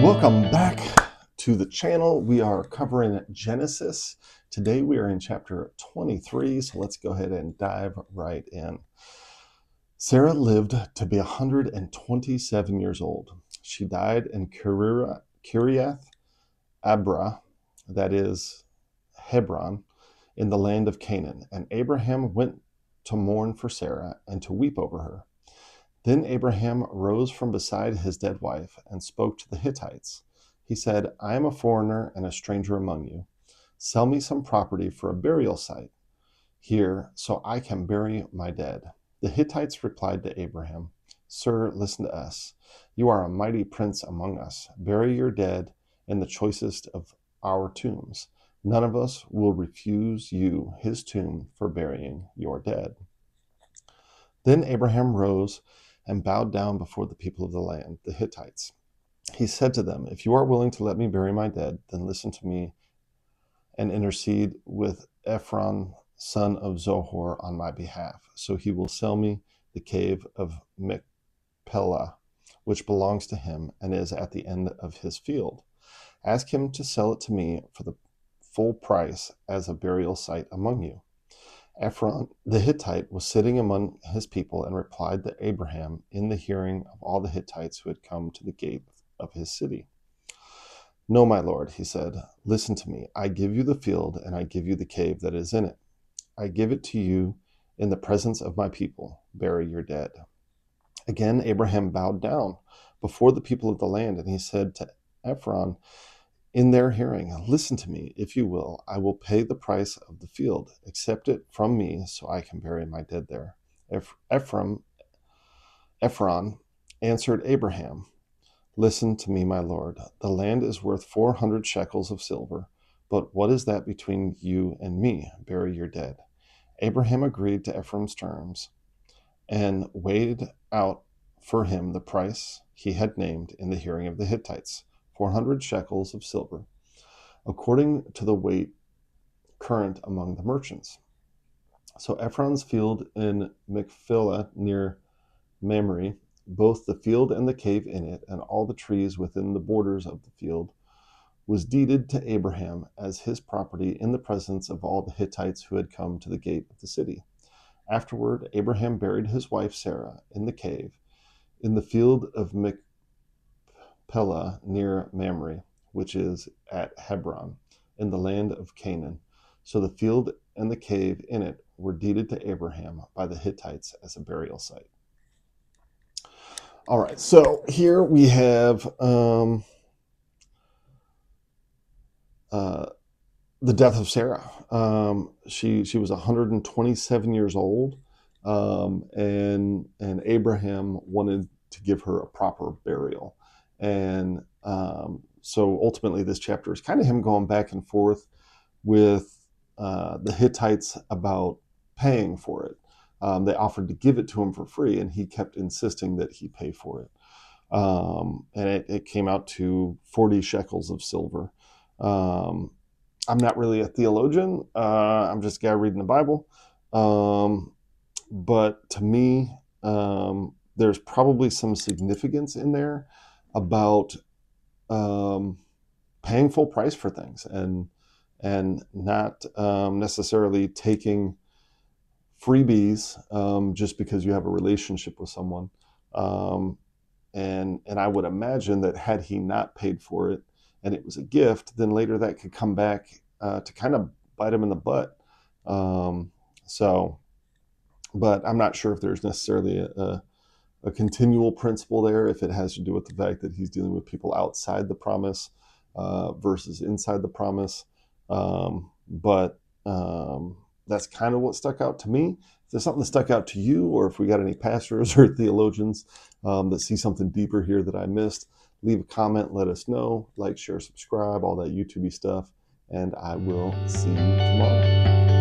Welcome back to the channel. We are covering Genesis. Today we are in chapter 23, so let's go ahead and dive right in. Sarah lived to be 127 years old. She died in Kiriath Abra, that is Hebron, in the land of Canaan. And Abraham went to mourn for Sarah and to weep over her. Then Abraham rose from beside his dead wife and spoke to the Hittites. He said, I am a foreigner and a stranger among you. Sell me some property for a burial site here so I can bury my dead. The Hittites replied to Abraham, Sir, listen to us. You are a mighty prince among us. Bury your dead in the choicest of our tombs. None of us will refuse you his tomb for burying your dead. Then Abraham rose and bowed down before the people of the land, the Hittites. He said to them, If you are willing to let me bury my dead, then listen to me and intercede with Ephron, son of Zohar, on my behalf. So he will sell me the cave of Machpelah, which belongs to him and is at the end of his field. Ask him to sell it to me for the full price as a burial site among you. Ephron the Hittite was sitting among his people and replied to Abraham in the hearing of all the Hittites who had come to the gate of his city. No, my lord, he said, listen to me. I give you the field and I give you the cave that is in it. I give it to you in the presence of my people. Bury your dead. Again, Abraham bowed down before the people of the land, and he said to Ephron in their hearing, listen to me, if you will. I will pay the price of the field. Accept it from me so I can bury my dead there. Ephron answered Abraham, listen to me, my lord. The land is worth 400 shekels of silver, but what is that between you and me? Bury your dead. Abraham agreed to Ephron's terms and weighed out for him the price he had named in the hearing of the Hittites, 400 shekels of silver, according to the weight current among the merchants. So Ephron's field in Machpelah near Mamre, both the field and the cave in it, and all the trees within the borders of the field, was deeded to Abraham as his property in the presence of all the Hittites who had come to the gate of the city. Afterward, Abraham buried his wife Sarah in the cave, in the field of Machpelah near Mamre, which is at Hebron, in the land of Canaan. So the field and the cave in it were deeded to Abraham by the Hittites as a burial site. All right, so here we have the death of Sarah. She was 127 years old, and Abraham wanted to give her a proper burial. And so ultimately this chapter is kind of him going back and forth with the Hittites about paying for it. They offered to give it to him for free, and he kept insisting that he pay for it. And it came out to 40 shekels of silver. I'm not really a theologian. I'm just a guy reading the Bible. But to me, there's probably some significance in there about paying full price for things and not necessarily taking freebies just because you have a relationship with someone. And I would imagine that had he not paid for it and it was a gift, then later that could come back to kind of bite him in the butt. But I'm not sure if there's necessarily a continual principle there, if it has to do with the fact that he's dealing with people outside the promise versus inside the promise. But that's kind of what stuck out to me. If there's something that stuck out to you, or if we got any pastors or theologians that see something deeper here that I missed, leave a comment, let us know. Like, share, subscribe, all that YouTube-y stuff. And I will see you tomorrow.